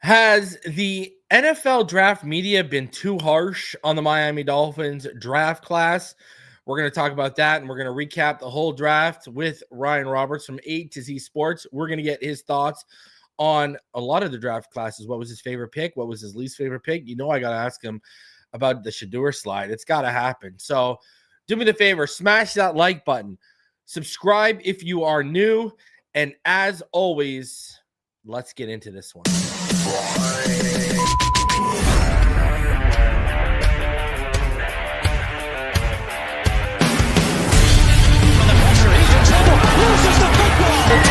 Has the NFL draft media been too harsh on the Miami Dolphins draft class? We're going to talk about that, and we're going to recap the whole draft with Ryan Roberts from A to Z Sports. We're going to get his thoughts on a lot of the draft classes. What was his favorite pick? What was his least favorite pick? You know, I got to ask him about the Shedeur slide. It's got to happen. So do me the favor, smash that like button. Subscribe if you are new. And as always, let's get into this one.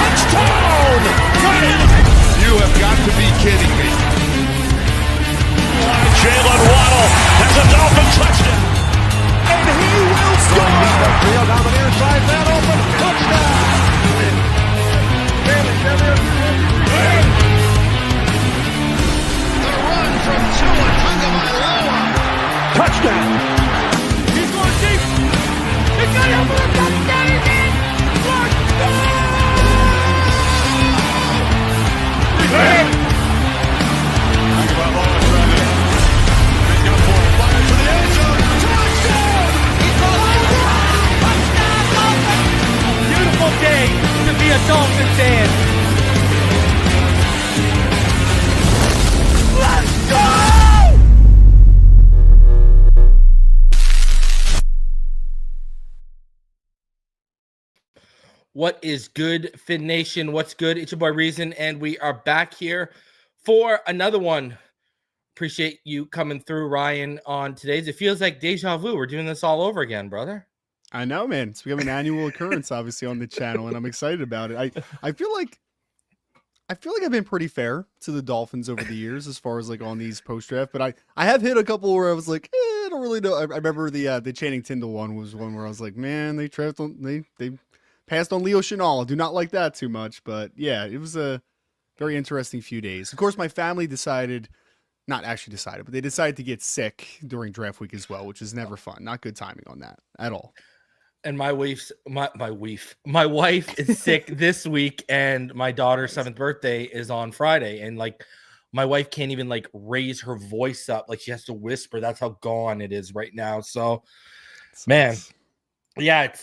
Touchdown! You have got to be kidding me. Jalen Waddle has a Dolphin touchdown. And he will score! The field on the near side, that open touchdown! The run from Tua Tagovailoa. Touchdown! He's going deep. He's got it for a touchdown again! Touchdown! Beautiful day to be a Dolphin fan. Let's go! What is good, Fin Nation? What's good? It's your boy Reason, and we are back here for another one. Appreciate you coming through, Ryan, on today's. It feels like deja vu. We're doing this all over again, brother. I know, man. It's becoming an annual occurrence, obviously, on the channel, and I'm excited about it. I feel like I've been pretty fair to the Dolphins over the years as far as like on these post draft, but I have hit a couple where I was like, I don't really know. I remember the Channing Tindall one was one where I was like, man, they passed on Leo Chenal. Do not like that too much, but yeah, it was a very interesting few days. Of course, my family decided. Not actually decided, but they decided to get sick during draft week as well, which is never fun. Not good timing on that at all. And my wife is sick this week, and my daughter's 7th birthday is on Friday. And like, my wife can't even like raise her voice up. Like, she has to whisper. That's how gone it is right now. So, man, yeah, it's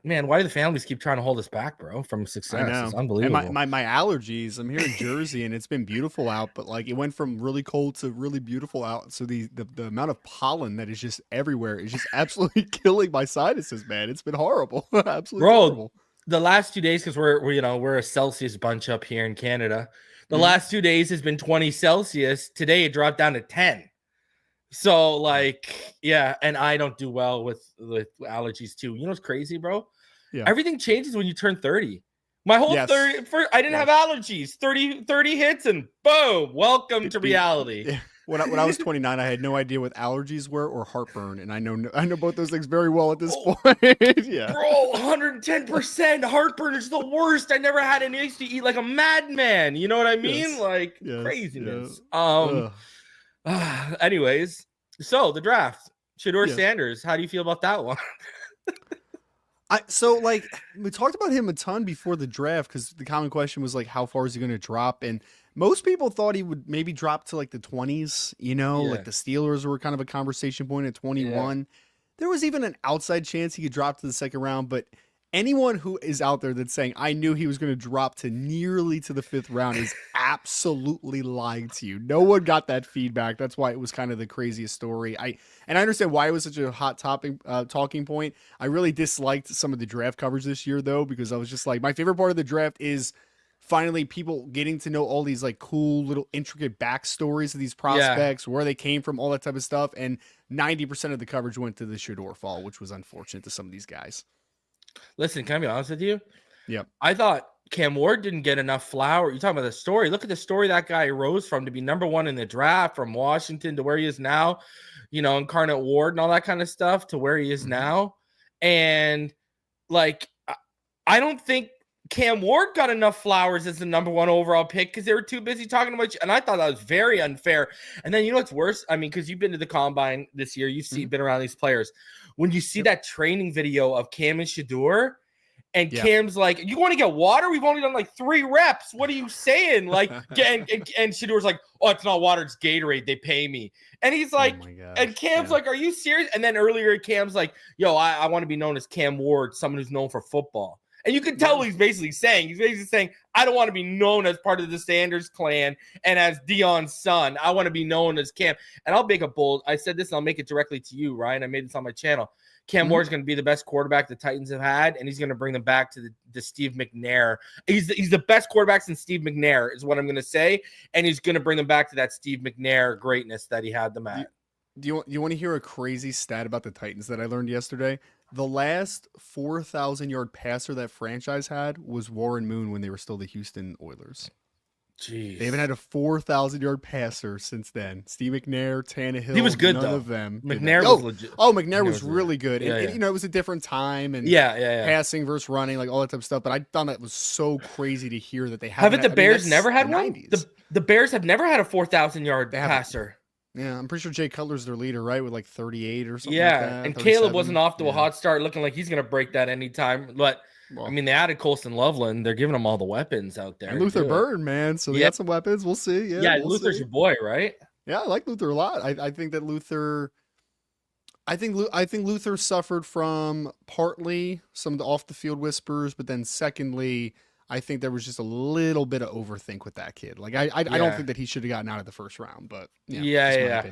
man, why do the families keep trying to hold us back, bro, from success? I know. It's unbelievable. And my allergies, I'm here in Jersey and it's been beautiful out, but like it went from really cold to really beautiful out. So the amount of pollen that is just everywhere is just absolutely killing my sinuses, man. It's been horrible. Absolutely horrible. The last 2 days, because we're a Celsius bunch up here in Canada. The last 2 days has been 20 Celsius. Today it dropped down to 10. So, like, yeah, and I don't do well with allergies, too. You know what's crazy, bro? Yeah. Everything changes when you turn 30. My whole 30, I didn't have allergies. 30 hits, and boom, welcome to reality. Yeah. When I was 29, I had no idea what allergies were or heartburn, and I know both those things very well at this point. Yeah, bro, 110%. Heartburn is the worst. I never had an. I used to eat like a madman. You know what I mean? Yes. Like craziness. Yeah. Anyways, so the draft, Shedeur Sanders. How do you feel about that one? So like we talked about him a ton before the draft because the common question was like, how far is he going to drop? And most people thought he would maybe drop to like the 20s. Like the Steelers were kind of a conversation point at 21. There was even an outside chance he could drop to the second round, but anyone who is out there that's saying, I knew he was going to drop to nearly to the 5th round is absolutely lying to you. No one got that feedback. That's why it was kind of the craziest story. I understand why it was such a hot topic, talking point. I really disliked some of the draft coverage this year, though, because I was just like, my favorite part of the draft is finally people getting to know all these like cool little intricate backstories of these prospects, where they came from, all that type of stuff. And 90% of the coverage went to the Shedeur fall, which was unfortunate to some of these guys. Listen, can I be honest with you? Yeah. I thought Cam Ward didn't get enough flour. You're talking about the story. Look at the story that guy rose from to be number 1 in the draft, from Washington to where he is now, Incarnate Ward and all that kind of stuff to where he is now. And like, I don't think Cam Ward got enough flowers as the number 1 overall pick because they were too busy talking about you. And I thought that was very unfair. And then you know what's worse? I mean, because you've been to the combine this year, you've been around these players. When you see that training video of Cam and Shedeur, And Cam's like, you want to get water? We've only done like 3 reps. What are you saying? Like, and Shedeur's like, oh, it's not water, it's Gatorade. They pay me. And he's like, and Cam's like, are you serious? And then earlier, Cam's like, yo, I want to be known as Cam Ward, someone who's known for football. And you can tell what he's basically saying, I don't want to be known as part of the Sanders clan and as Dion's son. I want to be known as Cam. And I'll make a bold, I said this and I'll make it directly to you, Ryan. I made this on my channel. Cam Ward's going to be the best quarterback the Titans have had, and he's going to bring them back to the Steve McNair. He's the best quarterback since Steve McNair is what I'm going to say, and he's going to bring them back to that Steve McNair greatness that he had them at. Do you want to hear a crazy stat about the Titans that I learned yesterday? The last 4,000-yard passer that franchise had was Warren Moon when they were still the Houston Oilers. Jeez. They haven't had a 4,000-yard passer since then. Steve McNair, Tannehill, he was good none though. of them. McNair was legit. Oh, McNair was really good. Yeah, and, it was a different time and passing versus running, like all that type of stuff. But I thought that was so crazy to hear that they haven't. The Bears never had one? The Bears have never had a 4,000-yard passer. Yeah, I'm pretty sure Jay Cutler's their leader, right? With like 38 or something. Yeah, like that, and Caleb wasn't off to a hot start, looking like he's going to break that anytime. But I mean, they added Colston Loveland. They're giving them all the weapons out there. And Luther Burden, man. So they got some weapons. We'll see. Yeah, Luther's your boy, right? Yeah, I like Luther a lot. I think that Luther. I think Luther suffered from partly some of the off the field whispers, but then secondly, I think there was just a little bit of overthink with that kid. Like I don't think that he should have gotten out of the first round, but yeah.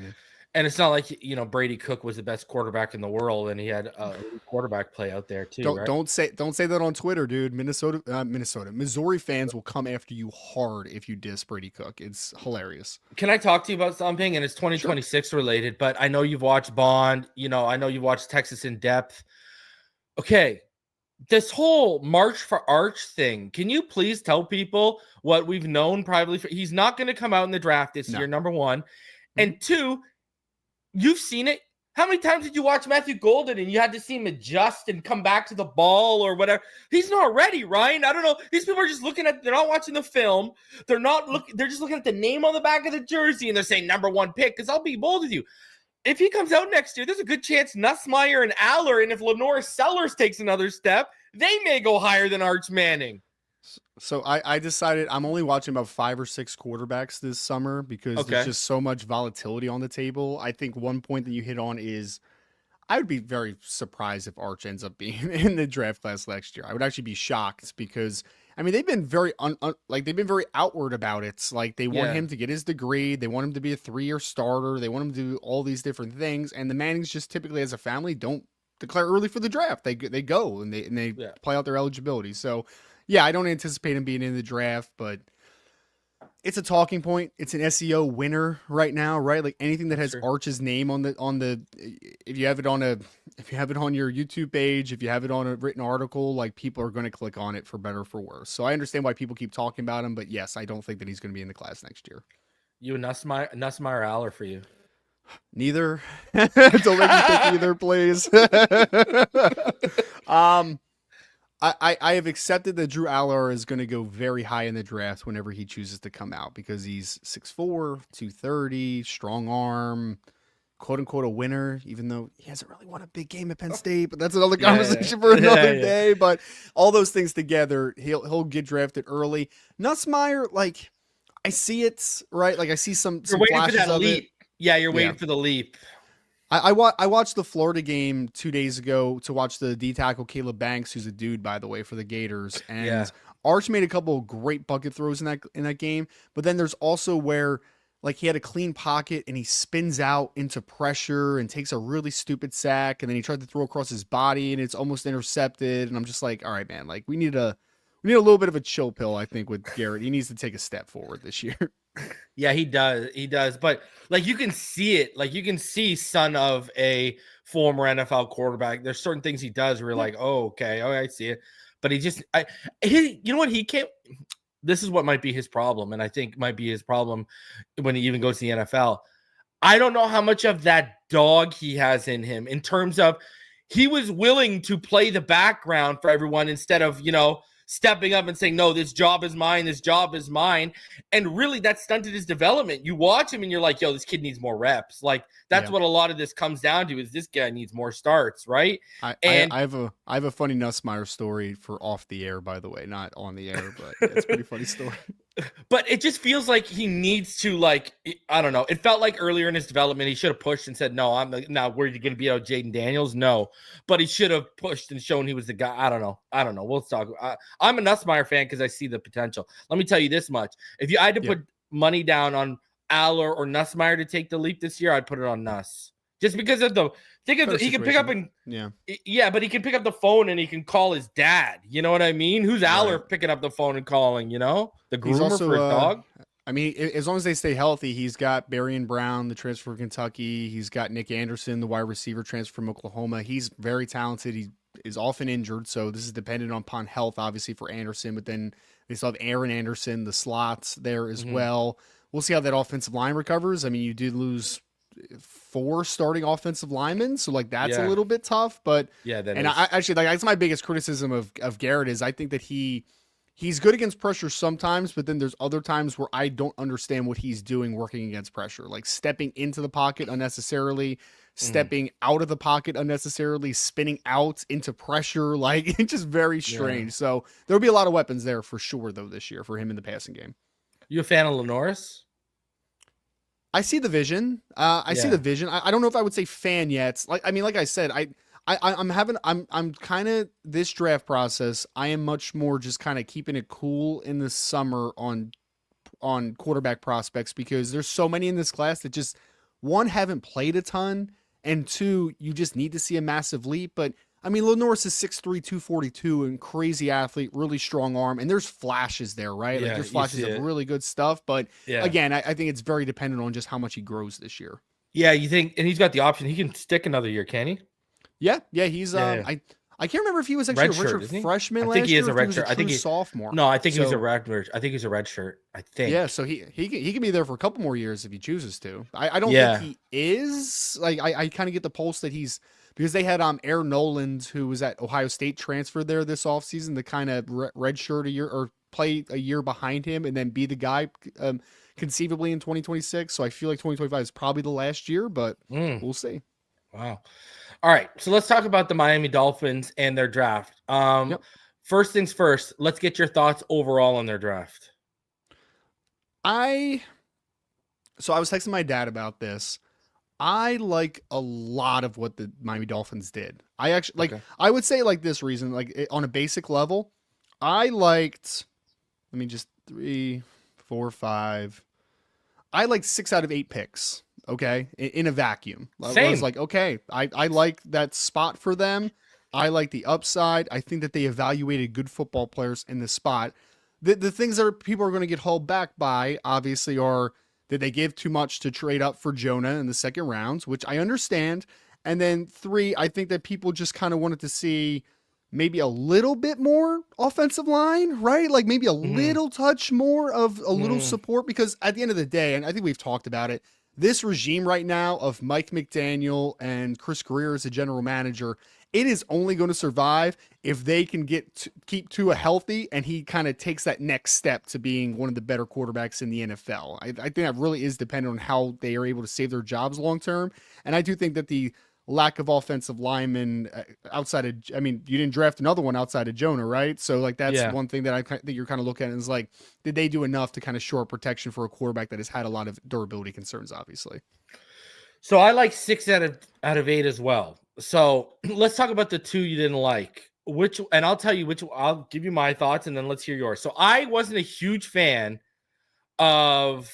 And it's not like Brady Cook was the best quarterback in the world, and he had a quarterback play out there too. Don't say that on Twitter, dude. Missouri fans will come after you hard if you diss Brady Cook. It's hilarious. Can I talk to you about something? And it's 2026 related, but I know you've watched Bond. I know you've watched Texas in depth. Okay. This whole March for Arch thing, can you please tell people what we've known privately? He's not going to come out in the draft this year, number one. And two, you've seen it. How many times did you watch Matthew Golden and you had to see him adjust and come back to the ball or whatever? He's not ready, Ryan. I don't know. These people are just they're not watching the film. They're just looking at the name on the back of the jersey and they're saying number 1 pick. Because I'll be bold with you. If he comes out next year, there's a good chance Nussmeier and Aller, and if Lenore Sellers takes another step, they may go higher than Arch Manning. So I decided I'm only watching about 5 or 6 quarterbacks this summer because there's just so much volatility on the table. I think one point that you hit on is I would be very surprised if Arch ends up being in the draft class next year. I would actually be shocked because I mean they've been very they've been very outward about it. Like they want him to get his degree, they want him to be a 3-year starter, they want him to do all these different things, and the Mannings just typically as a family don't declare early for the draft. They go and they play out their eligibility. So yeah, I don't anticipate him being in the draft, but it's a talking point. It's an SEO winner right now, right? Like anything that has Arch's name on the if you have it on your YouTube page, if you have it on a written article, like people are going to click on it for better or for worse. So I understand why people keep talking about him, but yes, I don't think that he's going to be in the class next year. You and Nussmeier Aller for you. Neither. Don't make me pick either, please. I have accepted that Drew Aller is going to go very high in the draft whenever he chooses to come out because he's 6'4", 230, strong arm, quote unquote a winner, even though he hasn't really won a big game at Penn State, but that's another conversation for another day. But all those things together, he'll get drafted early. Nussmeier, like I see it, right? Like I see some flashes of leap. it. Yeah, you're waiting for the leap. I watched the Florida game 2 days ago to watch the D tackle Caleb Banks, who's a dude, by the way, for the Gators. And Arch made a couple of great bucket throws in that game. But then there's also where like he had a clean pocket and he spins out into pressure and takes a really stupid sack. And then he tried to throw across his body and it's almost intercepted. And I'm just like, all right, man, like we need a little bit of a chill pill, I think, with Garrett. He needs to take a step forward this year. Yeah, he does. But like you can see it, like you can see son of a former NFL quarterback. There's certain things he does where you're like, oh, okay, I see it. But you know what, he can't. This is what might be his problem, and I think might be his problem when he even goes to the NFL. I don't know how much of that dog he has in him in terms of he was willing to play the background for everyone instead of, stepping up and saying, no, this job is mine. This job is mine. And really that stunted his development. You watch him and you're like, yo, this kid needs more reps. Like that's what a lot of this comes down to is this guy needs more starts. Right. I have a funny Nussmeier story for off the air, by the way, not on the air, but it's a pretty funny story. But it just feels like he needs to, like, I don't know. It felt like earlier in his development, he should have pushed and said, no, I'm now where you going to beat out Jaden Daniels? No, but he should have pushed and shown he was the guy. I don't know. We'll talk. I'm a Nussmeier fan because I see the potential. Let me tell you this much. If I had to put money down on Aller or Nussmeier to take the leap this year, I'd put it on Nuss. Just because of he can pick up and but he can pick up the phone and he can call his dad. You know what I mean? Who's Aller picking up the phone and calling? You know, the groomer also, for a dog. I mean, as long as they stay healthy, he's got Berrien Brown, the transfer from Kentucky. He's got Nick Anderson, the wide receiver transfer from Oklahoma. He's very talented. He is often injured, so this is dependent upon health, obviously, for Anderson. But then they still have Aaron Anderson, the slots there as well. We'll see how that offensive line recovers. I mean, you did lose 4 starting offensive linemen, so like that's a little bit tough. But I actually like that's my biggest criticism of Garrett is I think that he's good against pressure sometimes, but then there's other times where I don't understand what he's doing working against pressure, like stepping into the pocket unnecessarily, stepping out of the pocket unnecessarily, spinning out into pressure. Like it's just very strange. So there'll be a lot of weapons there for sure, though, this year for him in the passing game. You a fan of Lenoris? I see the vision. I see the vision. I don't know if I would say fan yet. Like I said, I'm kind of this draft process. I am much more just kind of keeping it cool in the summer on quarterback prospects because there's so many in this class that just one haven't played a ton and two you just need to see a massive leap. But I mean, Lenoris is 6'3", 242 and crazy athlete, really strong arm, and there's flashes there, right? Like there's flashes of really good stuff. But again, I think it's very dependent on just how much he grows this year. Yeah, you think, and he's got the option. He can stick another year, can he? Yeah, he's I can't remember if he was actually a redshirt freshman last year. I think he is a redshirt. I think he's sophomore. No, I think he was a redshirt. I think he's a redshirt. I think. Yeah, so he can be there for a couple more years if he chooses to. I don't think he is. Like I kind of get the pulse that he's because they had Aaron Noland, who was at Ohio State, transferred there this offseason to kind of redshirt a year or play a year behind him and then be the guy conceivably in 2026. So I feel like 2025 is probably the last year, but we'll see. Wow. All right, so let's talk about the Miami Dolphins and their draft. First things first, let's get your thoughts overall on their draft. I was texting my dad about this. I like a lot of what the Miami Dolphins did. I actually I would say like this reason, like on a basic level, I liked, let me just 3, 4, 5. I liked 6 out of 8 picks. Okay. In a vacuum. Same. I was like, okay, I like that spot for them. I like the upside. I think that they evaluated good football players in the spot. The things that people are going to get hauled back by obviously are, did they give too much to trade up for Jonah in the second round, which I understand. And then 3, I think that people just kind of wanted to see maybe a little bit more offensive line, right? Like maybe a little touch more of a little support, because at the end of the day, and I think we've talked about it, this regime right now of Mike McDaniel and Chris Greer as a general manager, it is only going to survive if they can keep Tua healthy and he kind of takes that next step to being one of the better quarterbacks in the NFL. I think that really is dependent on how they are able to save their jobs long term. And I do think that the lack of offensive linemen outside of, I mean, you didn't draft another one outside of Jonah, right? So like that's one thing that I think you're kind of looking at is like, did they do enough to kind of shore protection for a quarterback that has had a lot of durability concerns, obviously? So I like 6 out of 8 as well. So let's talk about the 2 you didn't like. And I'll tell you which. I'll give you my thoughts and then let's hear yours. So I wasn't a huge fan of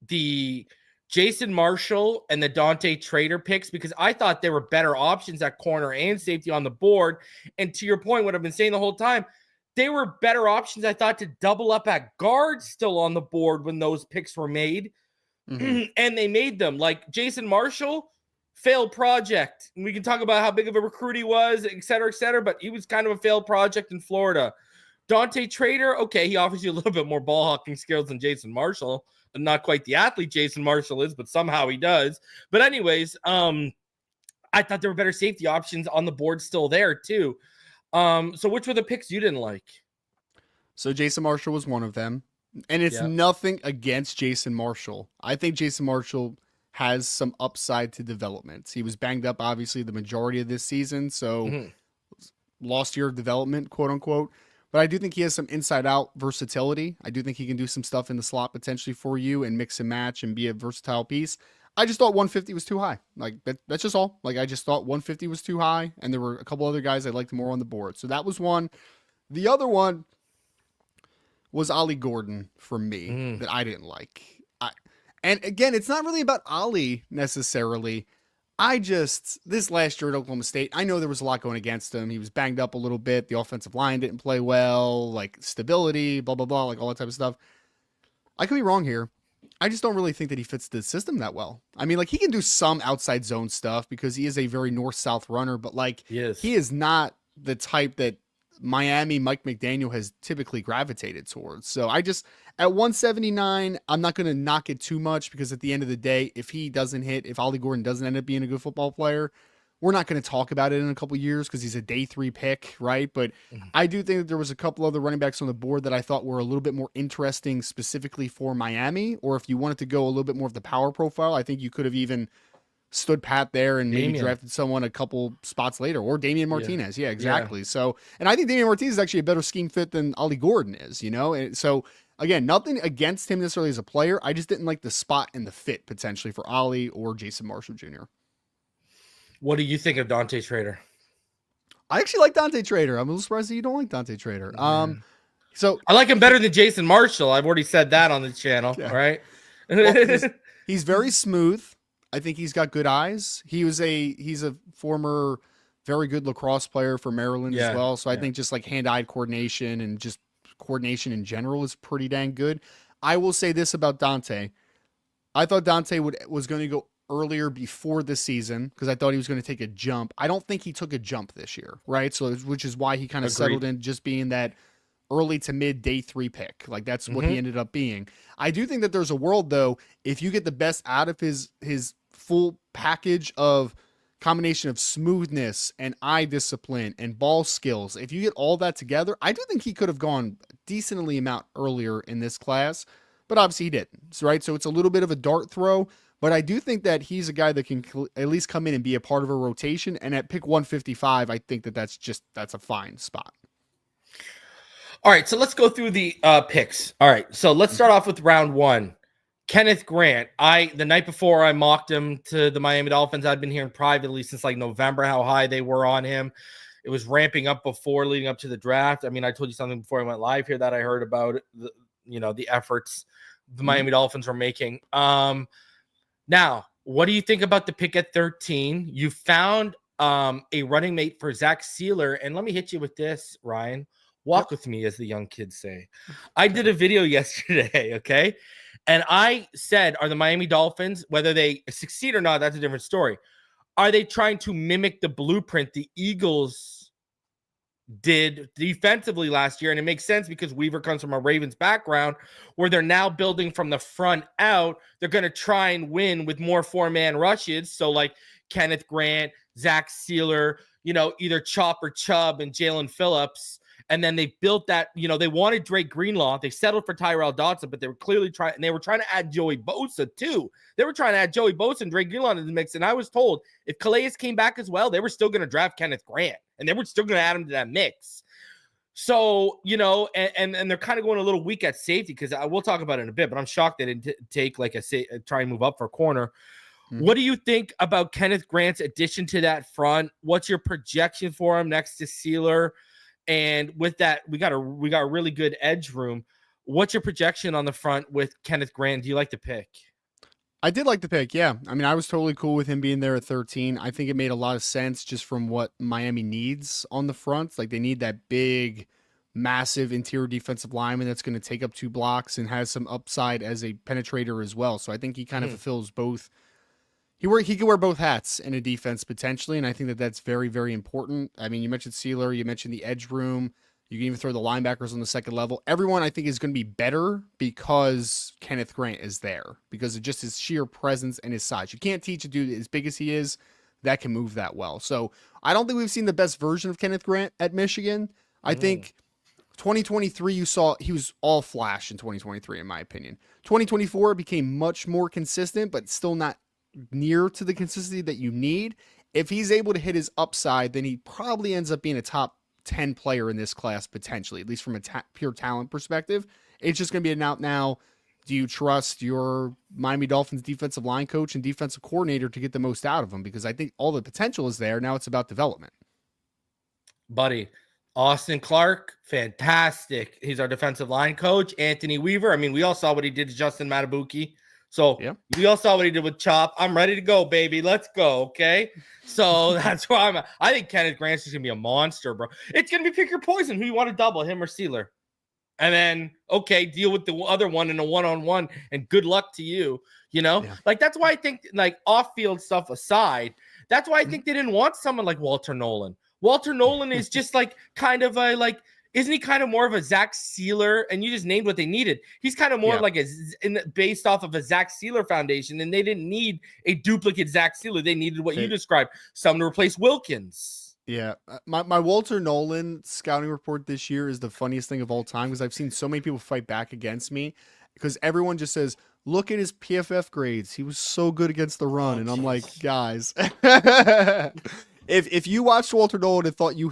the Jason Marshall and the Dante Trader picks because I thought there were better options at corner and safety on the board. And to your point, what I've been saying the whole time, they were better options, I thought, to double up at guard still on the board when those picks were made. And they made them. Like Jason Marshall, failed project. And we can talk about how big of a recruit he was, et cetera, but he was kind of a failed project in Florida. Dante Trader, okay, he offers you a little bit more ball hawking skills than Jason Marshall. Not quite the athlete Jason Marshall is, but somehow he does. But anyways, I thought there were better safety options on the board still there too. So which were the picks you didn't like? So Jason Marshall was one of them. And it's nothing against Jason Marshall. I think Jason Marshall has some upside to development. He was banged up, obviously, the majority of this season. So lost year of development, quote unquote. But I do think he has some inside out versatility. I do think he can do some stuff in the slot potentially for you and mix and match and be a versatile piece. I just thought 150 was too high. Like that's just all. Like I just thought 150 was too high. And there were a couple other guys I liked more on the board. So that was one. The other one was Ollie Gordon for me that I didn't like. And again, it's not really about Ollie necessarily. This last year at Oklahoma State, I know there was a lot going against him. He was banged up a little bit. The offensive line didn't play well, like stability, blah, blah, blah, like all that type of stuff. I could be wrong here. I just don't really think that he fits the system that well. I mean, like he can do some outside zone stuff because he is a very north-south runner, but like he is not the type that Miami Mike McDaniel has typically gravitated towards. So I just, at 179, I'm not going to knock it too much because at the end of the day, if he doesn't hit, if Ollie Gordon doesn't end up being a good football player, we're not going to talk about it in a couple of years because he's a day 3 pick, right? But I do think that there was a couple other running backs on the board that I thought were a little bit more interesting specifically for Miami, or if you wanted to go a little bit more of the power profile, I think you could have even stood pat there and maybe drafted someone a couple spots later, or Damian Martinez. Yeah, exactly. Yeah. So, and I think Damian Martinez is actually a better scheme fit than Ollie Gordon is, you know? And so again, nothing against him necessarily as a player. I just didn't like the spot and the fit potentially for Ollie or Jason Marshall Jr. What do you think of Dante Trader? I actually like Dante Trader. I'm a little surprised that you don't like Dante Trader. So I like him better than Jason Marshall. I've already said that on the channel. Yeah. All right. Well, he's very smooth. I think he's got good eyes. He's a former very good lacrosse player for Maryland as well. So I think just like hand-eye coordination and just coordination in general is pretty dang good. I will say this about Dante. I thought Dante was going to go earlier before the season because I thought he was going to take a jump. I don't think he took a jump this year, right? So which is why he kind of settled in just being that early to mid day 3 pick. Like that's what he ended up being. I do think that there's a world though, if you get the best out of his full package of combination of smoothness and eye discipline and ball skills, if you get all that together, I do think he could have gone decently amount earlier in this class, but obviously he didn't, right? So it's a little bit of a dart throw, but I do think that he's a guy that can at least come in and be a part of a rotation. And at pick 155, I think that that's a fine spot. All right, so let's go through the picks. All right, so let's start off with round 1. Kenneth Grant. The night before I mocked him to the Miami Dolphins, I'd been hearing privately since like November how high they were on him. It was ramping up before leading up to the draft. I mean, I told you something before I went live here that I heard about the efforts the Miami Dolphins were making. Now, what do you think about the pick at 13? You found a running mate for Zach Sealer, and let me hit you with this, Ryan. Walk with me, as the young kids say. I did a video yesterday, okay? And I said, are the Miami Dolphins, whether they succeed or not, that's a different story. Are they trying to mimic the blueprint the Eagles did defensively last year? And it makes sense because Weaver comes from a Ravens background where they're now building from the front out. They're going to try and win with more 4-man rushes. So like Kenneth Grant, Zach Sealer, either Chop or Chubb and Jalen Phillips. And then they built that, they wanted Drake Greenlaw. They settled for Tyrell Dodson, but they were clearly trying to add Joey Bosa too. They were trying to add Joey Bosa and Drake Greenlaw into the mix. And I was told if Calais came back as well, they were still going to draft Kenneth Grant and they were still going to add him to that mix. So, and they're kind of going a little weak at safety because I will talk about it in a bit, but I'm shocked they didn't take try and move up for a corner. What do you think about Kenneth Grant's addition to that front? What's your projection for him next to Sealer? And with that, we got a really good edge room. What's your projection on the front with Kenneth Grant? Do you like the pick? I did like the pick, yeah. I mean, I was totally cool with him being there at 13. I think it made a lot of sense just from what Miami needs on the front. Like they need that big, massive interior defensive lineman that's going to take up 2 blocks and has some upside as a penetrator as well. So I think he kind of fulfills both. He could wear both hats in a defense potentially, and I think that that's very, very important. I mean, you mentioned Sealer, you mentioned the edge room. You can even throw the linebackers on the second level. Everyone, I think, is going to be better because Kenneth Grant is there, because of just his sheer presence and his size. You can't teach a dude as big as he is that can move that well. So I don't think we've seen the best version of Kenneth Grant at Michigan. I think 2023, you saw he was all flash in 2023, in my opinion. 2024 became much more consistent, but still not near to the consistency that you need. If he's able to hit his upside, then he probably ends up being a top 10 player in this class, potentially, at least from a pure talent perspective. It's just going to be an out now. Do you trust your Miami Dolphins defensive line coach and defensive coordinator to get the most out of him? Because I think all the potential is there. Now it's about development. Buddy, Austin Clark, fantastic. He's our defensive line coach. Anthony Weaver. I mean, we all saw what he did to Justin Matabuki. So we all saw what he did with Chop. I'm ready to go, baby. Let's go, okay? So that's why I'm at. I think Kenneth Grant is going to be a monster, bro. It's going to be pick your poison. Who you want to double, him or Sealer? And then, okay, deal with the other one in a one-on-one, and good luck to you, you know? Yeah. Like, that's why I think, like, off-field stuff aside, that's why I think they didn't want someone like Walter Nolan. Walter Nolan is just, like, kind of a, like, isn't he kind of more of a Zach Sealer? And you just named what they needed. He's kind of more like based off of a Zach Sealer foundation, and they didn't need a duplicate Zach Sealer. They needed what you described, someone to replace Wilkins. Yeah, my Walter Nolan scouting report this year is the funniest thing of all time because I've seen so many people fight back against me because everyone just says, look at his PFF grades. He was so good against the run. And I'm like, guys, if you watched Walter Nolan and thought you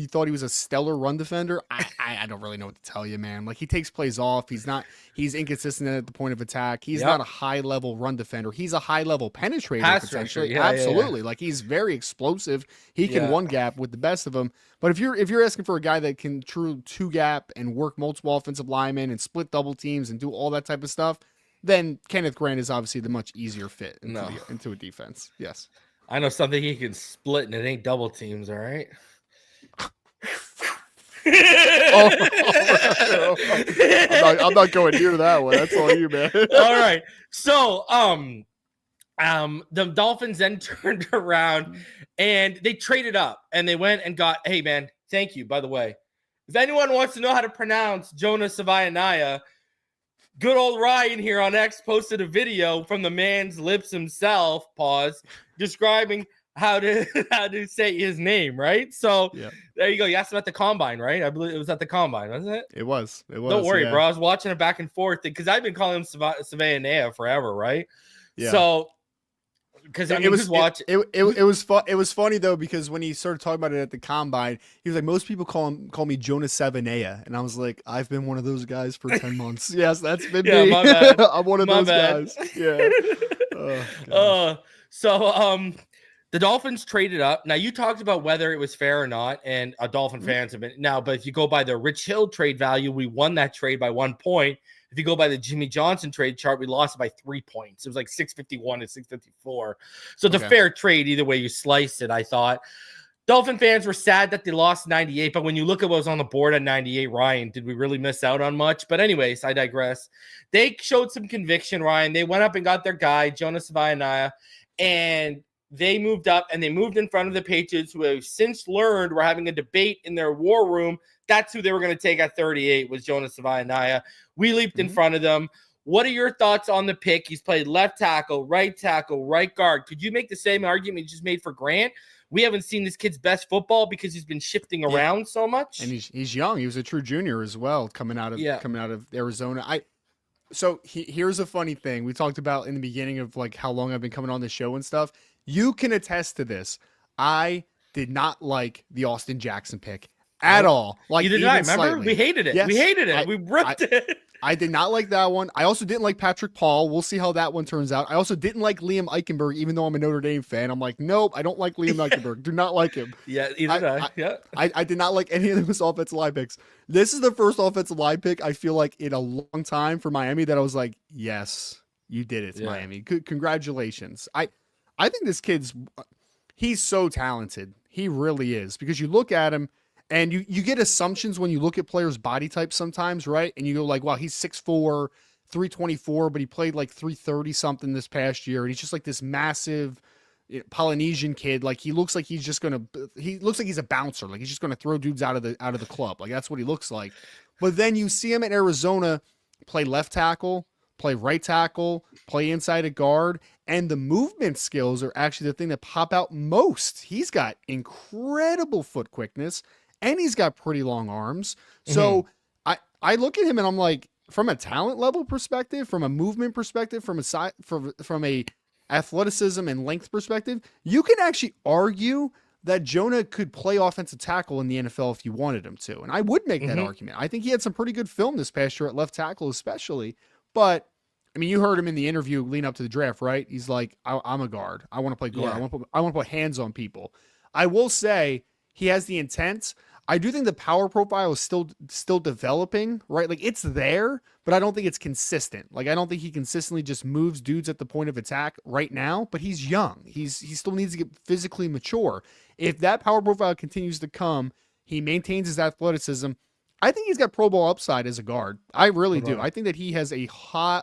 thought he was a stellar run defender, I don't really know what to tell you, man. Like, he takes plays off. He's inconsistent at the point of attack. He's not a high level run defender. He's a high level penetrator. Potentially. Absolutely. Like, he's very explosive. He can one gap with the best of them. But if you're asking for a guy that can true two gap and work multiple offensive linemen and split double teams and do all that type of stuff, then Kenneth Grant is obviously the much easier fit into a defense. Yes. I know something he can split, and it ain't double teams, all right? I'm not going near that one. That's all you, man. All right. So, the Dolphins then turned around, and they traded up, and they went and got, hey, man, thank you, by the way. If anyone wants to know how to pronounce Jonah Savaiinaea, good old Ryan here on X posted a video from the man's lips himself, describing how to say his name, right? So there you go. You asked about the combine, right? I believe it was at the combine, wasn't it? It was. Don't worry, bro. I was watching it back and forth because I've been calling him Savaiinaea forever, right? Yeah. So because it was funny though because when he started talking about it at the combine, he was like, most people call me Jonah Savaiinaea, and I was like, I've been one of those guys for 10 months. Yes, that's been me. My bad. I'm one of those guys. Yeah. So the Dolphins traded up. Now, you talked about whether it was fair or not, and Dolphin fans have been now. But if you go by the Rich Hill trade value, we won that trade by 1 point. If you go by the Jimmy Johnson trade chart, we lost it by 3 points. It was like 651 to 654. So it's a fair trade either way you slice it, I thought. Dolphin fans were sad that they lost 98, but when you look at what was on the board at 98, Ryan, did we really miss out on much? But anyways, I digress. They showed some conviction, Ryan. They went up and got their guy, Jonah Savaiinaea, and they moved up, and they moved in front of the Patriots, who have since learned were having a debate in their war room. That's who they were going to take at 38 was Jonah Savaiinaea. We leaped in front of them. What are your thoughts on the pick? He's played left tackle, right guard. Could you make the same argument you just made for Grant? We haven't seen this kid's best football because he's been shifting around so much. And he's young. He was a true junior as well, coming out of Arizona. Here's a funny thing. We talked about in the beginning of like how long I've been coming on the show and stuff. You can attest to this. I did not like the Austin Jaxson pick at all. Like, you did not, remember? Slightly. We hated it. Yes, we hated it. We ripped it. I did not like that one. I also didn't like Patrick Paul. We'll see how that one turns out. I also didn't like Liam Eichenberg, even though I'm a Notre Dame fan. I'm like, nope, I don't like Liam Eichenberg. Do not like him. Yeah, either I did not like any of those offensive line picks. This is the first offensive line pick I feel like in a long time for Miami that I was like, yes, you did it, Miami. Congratulations. I think this he's so talented. He really is, because you look at him and you get assumptions when you look at players' body types sometimes, right? And you go like, wow, he's 6'4", 324, but he played like 330 something this past year. And he's just like this massive Polynesian kid. Like, he looks like he's a bouncer. Like, he's just going to throw dudes out of the club. Like, that's what he looks like. But then you see him in Arizona play left tackle, play right tackle, play inside a guard, and the movement skills are actually the thing that pop out most. He's got incredible foot quickness, and he's got pretty long arms. So I look at him and I'm like, from a talent level perspective, from a movement perspective, from a athleticism and length perspective, you can actually argue that Jonah could play offensive tackle in the NFL if you wanted him to. And I would make that argument. I think he had some pretty good film this past year at left tackle especially. But, I mean, you heard him in the interview leading up to the draft, right? He's like, I'm a guard. I want to play guard. Yeah. I want to put hands on people. I will say he has the intent. I do think the power profile is still developing, right? Like, it's there, but I don't think it's consistent. Like, I don't think he consistently just moves dudes at the point of attack right now, but he's young. He still needs to get physically mature. If that power profile continues to come, he maintains his athleticism, I think he's got Pro Bowl upside as a guard. I really do. I think that he has a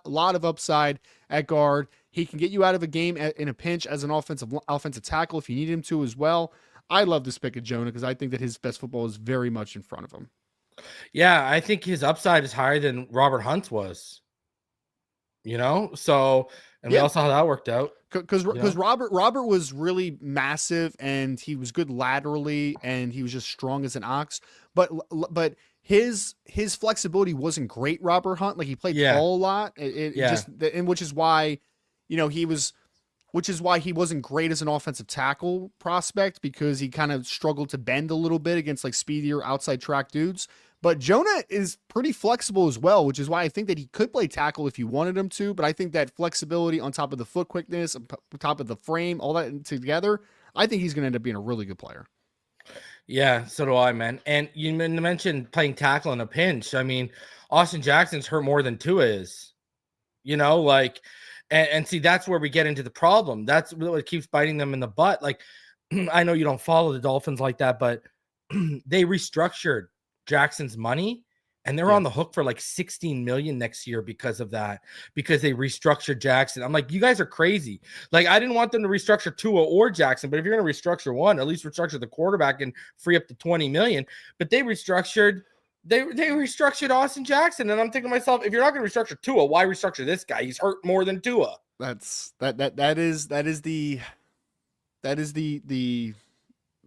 lot of upside at guard. He can get you out of a game in a pinch as an offensive tackle if you need him to as well. I love this pick of Jonah because I think that his best football is very much in front of him. Yeah, I think his upside is higher than Robert Hunt's was. So, and we all saw how that worked out. Because Robert was really massive and he was good laterally and he was just strong as an ox. But his flexibility wasn't great. Robert Hunt, like he played tall a lot. Which is why, he wasn't great as an offensive tackle prospect because he kind of struggled to bend a little bit against like speedier outside track dudes. But Jonah is pretty flexible as well, which is why I think that he could play tackle if you wanted him to. But I think that flexibility on top of the foot quickness, on top of the frame, all that together, I think he's going to end up being a really good player. Yeah, so do I, man. And you mentioned playing tackle in a pinch. I mean, Austin Jackson's hurt more than Tua is. And see, that's where we get into the problem. That's what keeps biting them in the butt. Like, I know you don't follow the Dolphins like that, but they restructured Jackson's money and they're on the hook for like $16 million next year because of that, because they restructured Jackson. I'm like, you guys are crazy. Like, I didn't want them to restructure Tua or Jackson, but if you're going to restructure one, at least restructure the quarterback and free up the $20 million. But they restructured Austin Jackson. And I'm thinking to myself, if you're not going to restructure Tua, why restructure this guy? He's hurt more than Tua. That is the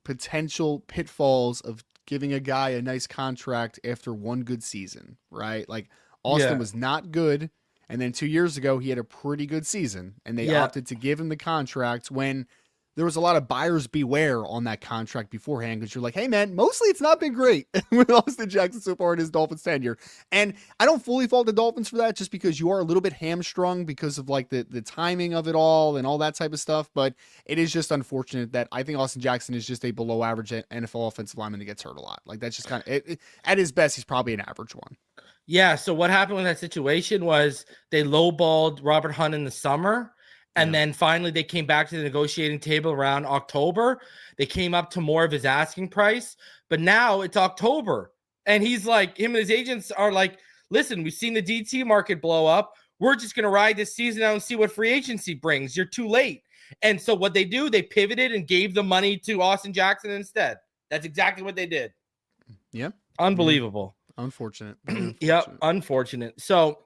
potential pitfalls of giving a guy a nice contract after one good season, right? Like Austin was not good. And then 2 years ago, he had a pretty good season and they opted to give him the contract when there was a lot of buyers beware on that contract beforehand. Cause you're like, hey man, mostly it's not been great with Austin Jackson so far in his Dolphins tenure. And I don't fully fault the Dolphins for that just because you are a little bit hamstrung because of like the timing of it all and all that type of stuff. But it is just unfortunate that I think Austin Jackson is just a below average NFL offensive lineman that gets hurt a lot. Like that's just kind of at his best, he's probably an average one. Yeah. So what happened with that situation was they lowballed Robert Hunt in the summer. And then finally they came back to the negotiating table around October. They came up to more of his asking price, but now it's October. And he's like, him and his agents are like, listen, we've seen the DT market blow up. We're just going to ride this season out and see what free agency brings. You're too late. And so what they do, they pivoted and gave the money to Austin Jackson instead. That's exactly what they did. Yeah. Unbelievable. Unfortunate. Yep. Unfortunate. So,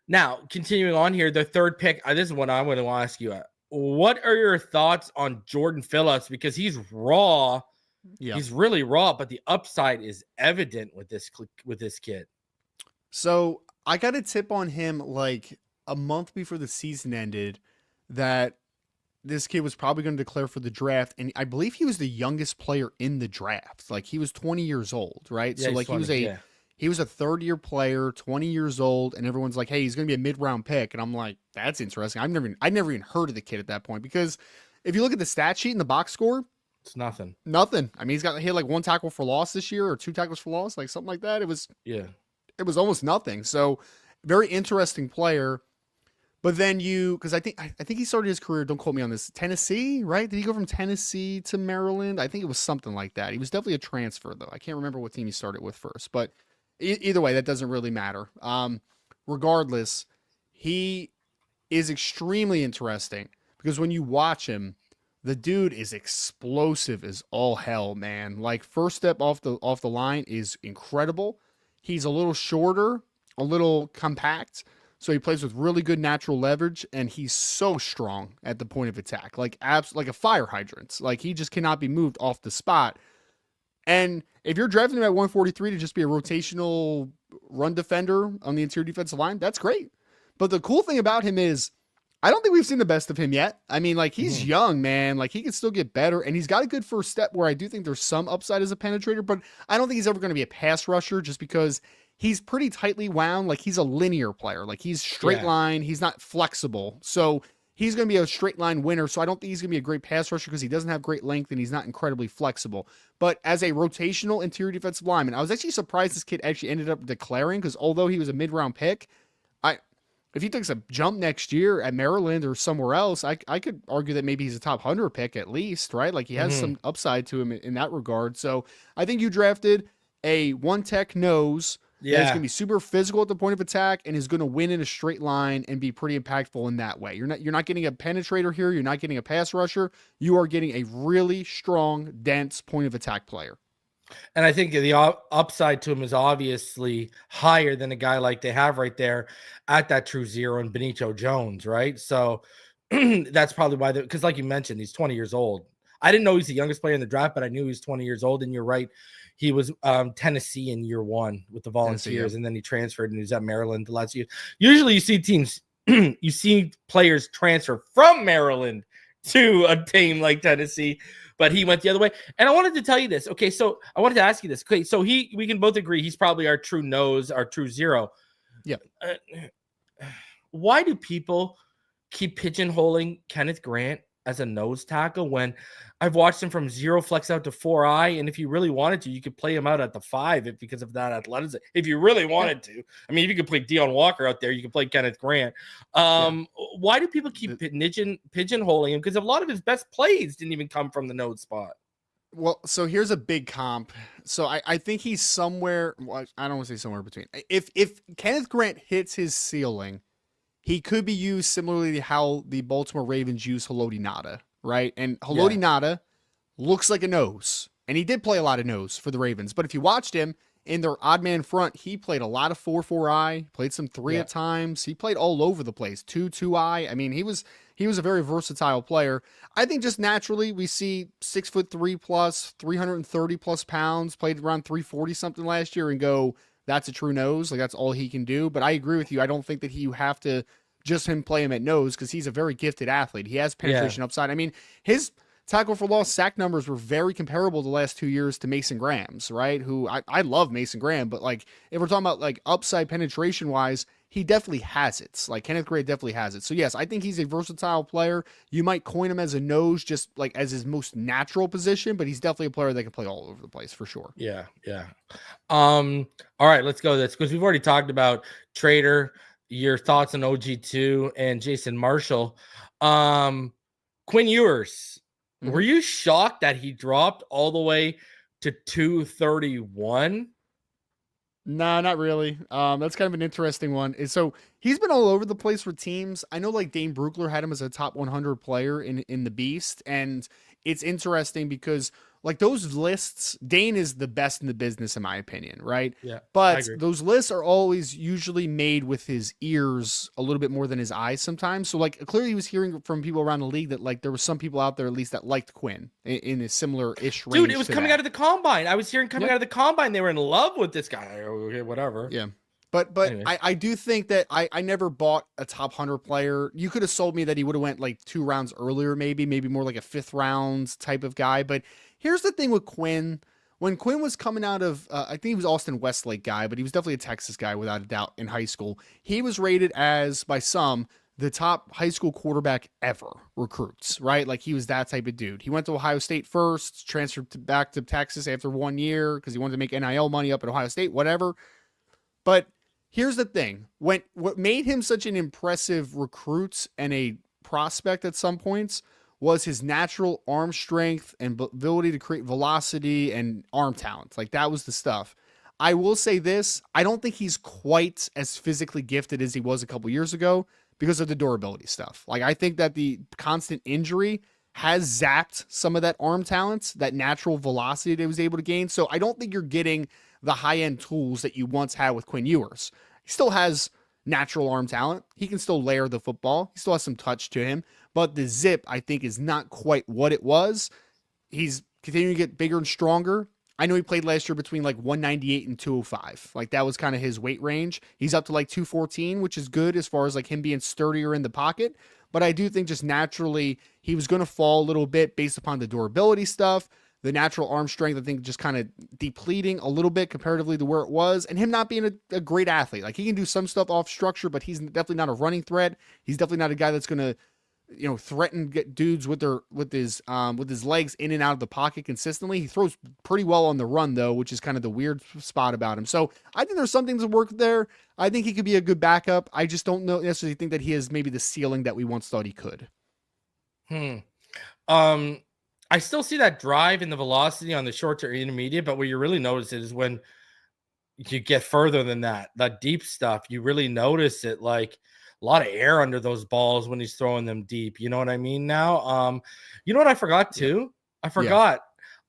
now, continuing on here, the third pick, this is what I'm going to ask you. What are your thoughts on Jordan Phillips? Because he's raw. Yeah. He's really raw, but the upside is evident with this kid. So I got a tip on him like a month before the season ended that this kid was probably going to declare for the draft. And I believe he was the youngest player in the draft. Like he was 20 years old, right? Yeah, so like he was a third-year player, 20 years old, and everyone's like, hey, he's going to be a mid-round pick. And I'm like, that's interesting. I'd never even heard of the kid at that point because if you look at the stat sheet and the box score, it's nothing. I mean, he had like one tackle for loss this year or two tackles for loss, like something like that. It was almost nothing. So very interesting player. But then because I think he started his career, don't quote me on this, Tennessee, right? Did he go from Tennessee to Maryland? I think it was something like that. He was definitely a transfer, though. I can't remember what team he started with first, but either way, that doesn't really matter. Regardless, he is extremely interesting because when you watch him, the dude is explosive as all hell, man. Like first step off the line is incredible. He's a little shorter, a little compact, so he plays with really good natural leverage, and he's so strong at the point of attack, like a fire hydrant. Like he just cannot be moved off the spot. And if you're drafting him at 143 to just be a rotational run defender on the interior defensive line, that's great. But the cool thing about him is I don't think we've seen the best of him yet. I mean, like, he's young, man. Like, he can still get better, and he's got a good first step where I do think there's some upside as a penetrator, but I don't think he's ever going to be a pass rusher just because he's pretty tightly wound. Like, he's a linear player. Like, he's straight line. He's not flexible. So he's going to be a straight line winner. So I don't think he's going to be a great pass rusher because he doesn't have great length and he's not incredibly flexible. But as a rotational interior defensive lineman, I was actually surprised this kid actually ended up declaring, because although he was a mid-round pick, if he takes a jump next year at Maryland or somewhere else, I could argue that maybe he's a top 100 pick at least, right? Like, he has some upside to him in that regard. So I think you drafted a one-tech nose that's going to be super physical at the point of attack and is going to win in a straight line and be pretty impactful in that way. You're not getting a penetrator here. You're not getting a pass rusher. You are getting a really strong, dense point of attack player. And I think the upside to him is obviously higher than a guy like they have right there at that true zero in Benito Jones, right? So that's probably why, because like you mentioned, he's 20 years old. I didn't know he's the youngest player in the draft, but I knew he was 20 years old. And you're right. He was Tennessee in year one with the Volunteers, and then he transferred and he was at Maryland the last year. Usually you see teams, you see players transfer from Maryland to a team like Tennessee, but he went the other way. And I wanted to tell you this. Okay, so I wanted to ask you this. Okay, so we can both agree he's probably our true nose, our true zero. Yeah. Why do people keep pigeonholing Kenneth Grant as a nose tackle when I've watched him from zero flex out to 4i, and if you really wanted to, you could play him out at the 5 because of that athleticism. If you really wanted to, I mean, if you could play Deion Walker out there, you could play Kenneth Grant. Why do people keep pigeonholing him? Because a lot of his best plays didn't even come from the nose spot. Well, so here's a big comp. So I think he's somewhere. Well, I don't want to say somewhere between. If Kenneth Grant hits his ceiling, he could be used similarly to how the Baltimore Ravens use Haloti Ngata, right? And Haloti Ngata looks like a nose, and he did play a lot of nose for the Ravens. But if you watched him in their odd man front, he played a lot of 4-4i, played some 3 at times. He played all over the place, 2-2i. I mean, he was a very versatile player. I think just naturally we see 6'3" plus, 330 plus pounds, played around 340 something last year, and go, that's a true nose. Like, that's all he can do. But I agree with you. I don't think that you have to just play him at nose, because he's a very gifted athlete. He has penetration upside. I mean, his tackle for loss sack numbers were very comparable the last 2 years to Mason Graham's, right? Who I love Mason Graham, but like, if we're talking about like upside penetration wise, he definitely has it. Like, Kenneth Grant definitely has it. So yes, I think he's a versatile player. You might coin him as a nose, just like as his most natural position, but he's definitely a player that can play all over the place for sure. Yeah. All right, let's go this, because we've already talked about Trader, your thoughts on OG2 and Jason Marshall. Quinn Ewers, were you shocked that he dropped all the way to 231? No, not really. That's kind of an interesting one. So he's been all over the place for teams. I know like Dane Brugler had him as a top 100 player in the Beast. And it's interesting because like those lists, Dane is the best in the business, in my opinion, right? Yeah. But those lists are always usually made with his ears a little bit more than his eyes sometimes. So like clearly he was hearing from people around the league that like there was some people out there at least that liked Quinn in a similar-ish range. Dude, it was coming out of the combine. I was hearing coming out of the combine, they were in love with this guy or whatever. Yeah. But I do think that I never bought a top 100 player. You could have sold me that he would have went like 2 rounds earlier, maybe more like a 5th round type of guy. But here's the thing with Quinn. When Quinn was coming out of, I think he was Austin Westlake guy, but he was definitely a Texas guy without a doubt in high school. He was rated as, by some, the top high school quarterback ever recruits, right? Like he was that type of dude. He went to Ohio State first, transferred back to Texas after 1 year because he wanted to make NIL money up at Ohio State, whatever. But here's the thing. What made him such an impressive recruit and a prospect at some points was his natural arm strength and ability to create velocity and arm talent. Like that was the stuff. I will say this. I don't think he's quite as physically gifted as he was a couple years ago because of the durability stuff. Like I think that the constant injury has zapped some of that arm talent, that natural velocity that he was able to gain. So I don't think you're getting the high-end tools that you once had with Quinn Ewers. He still has natural arm talent. He can still layer the football. He still has some touch to him. But the zip, I think, is not quite what it was. He's continuing to get bigger and stronger. I know he played last year between like 198 and 205. Like that was kind of his weight range. He's up to like 214, which is good as far as like him being sturdier in the pocket. But I do think just naturally he was going to fall a little bit based upon the durability stuff, the natural arm strength, I think just kind of depleting a little bit comparatively to where it was, and him not being a great athlete. Like he can do some stuff off structure, but he's definitely not a running threat. He's definitely not a guy that's going to, threaten get dudes with his legs in and out of the pocket consistently. He throws pretty well on the run though, which is kind of the weird spot about him. So I think there's some things that work there. I think he could be a good backup. I just don't necessarily think that he has maybe the ceiling that we once thought he could. I still see that drive and the velocity on the short to intermediate, but what you really notice is when you get further than that deep stuff, you really notice it, like a lot of air under those balls when he's throwing them deep. You know what I mean now? You know what I forgot too? I forgot,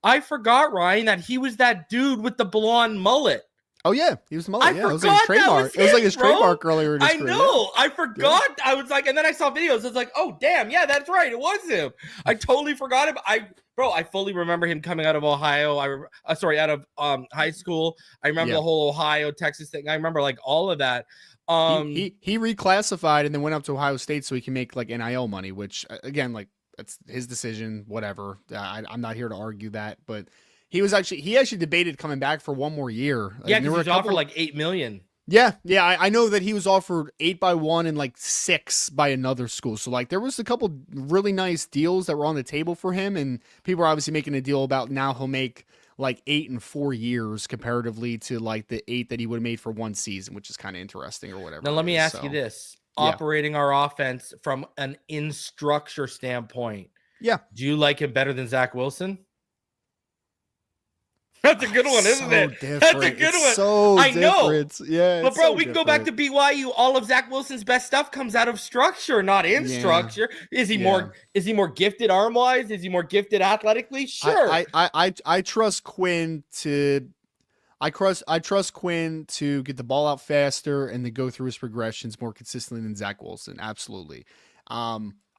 Ryan, that he was that dude with the blonde mullet. Oh yeah, he was the mullet. Yeah, it was like his trademark. It was like his trademark earlier in his career. I know. I forgot. Yeah. I was like, and then I saw videos. I was like, oh damn, yeah, that's right. It was him. I totally forgot him. I fully remember him coming out of Ohio. Out of high school. I remember the whole Ohio Texas thing. I remember like all of that. He reclassified and then went up to Ohio State so he can make like NIL money, which again, like that's his decision. Whatever. I'm not here to argue that, but. He actually debated coming back for one more year. Yeah, because he was offered like $8 million. Yeah. I know that he was offered 8 by one and like 6 by another school. So like there was a couple really nice deals that were on the table for him, and people are obviously making a deal about now he'll make like 8 in 4 years comparatively to like the 8 that he would have made for one season, which is kind of interesting or whatever. Now let me ask you this: operating our offense from an in-structure standpoint, do you like him better than Zach Wilson? That's a good one, isn't it? Different. That's a good one. So I know. Yeah, but bro, we can go back to BYU. All of Zach Wilson's best stuff comes out of structure, not in structure. Is he more gifted arm wise? Is he more gifted athletically? Sure. I trust Quinn to. I trust Quinn to get the ball out faster and to go through his progressions more consistently than Zach Wilson. Absolutely.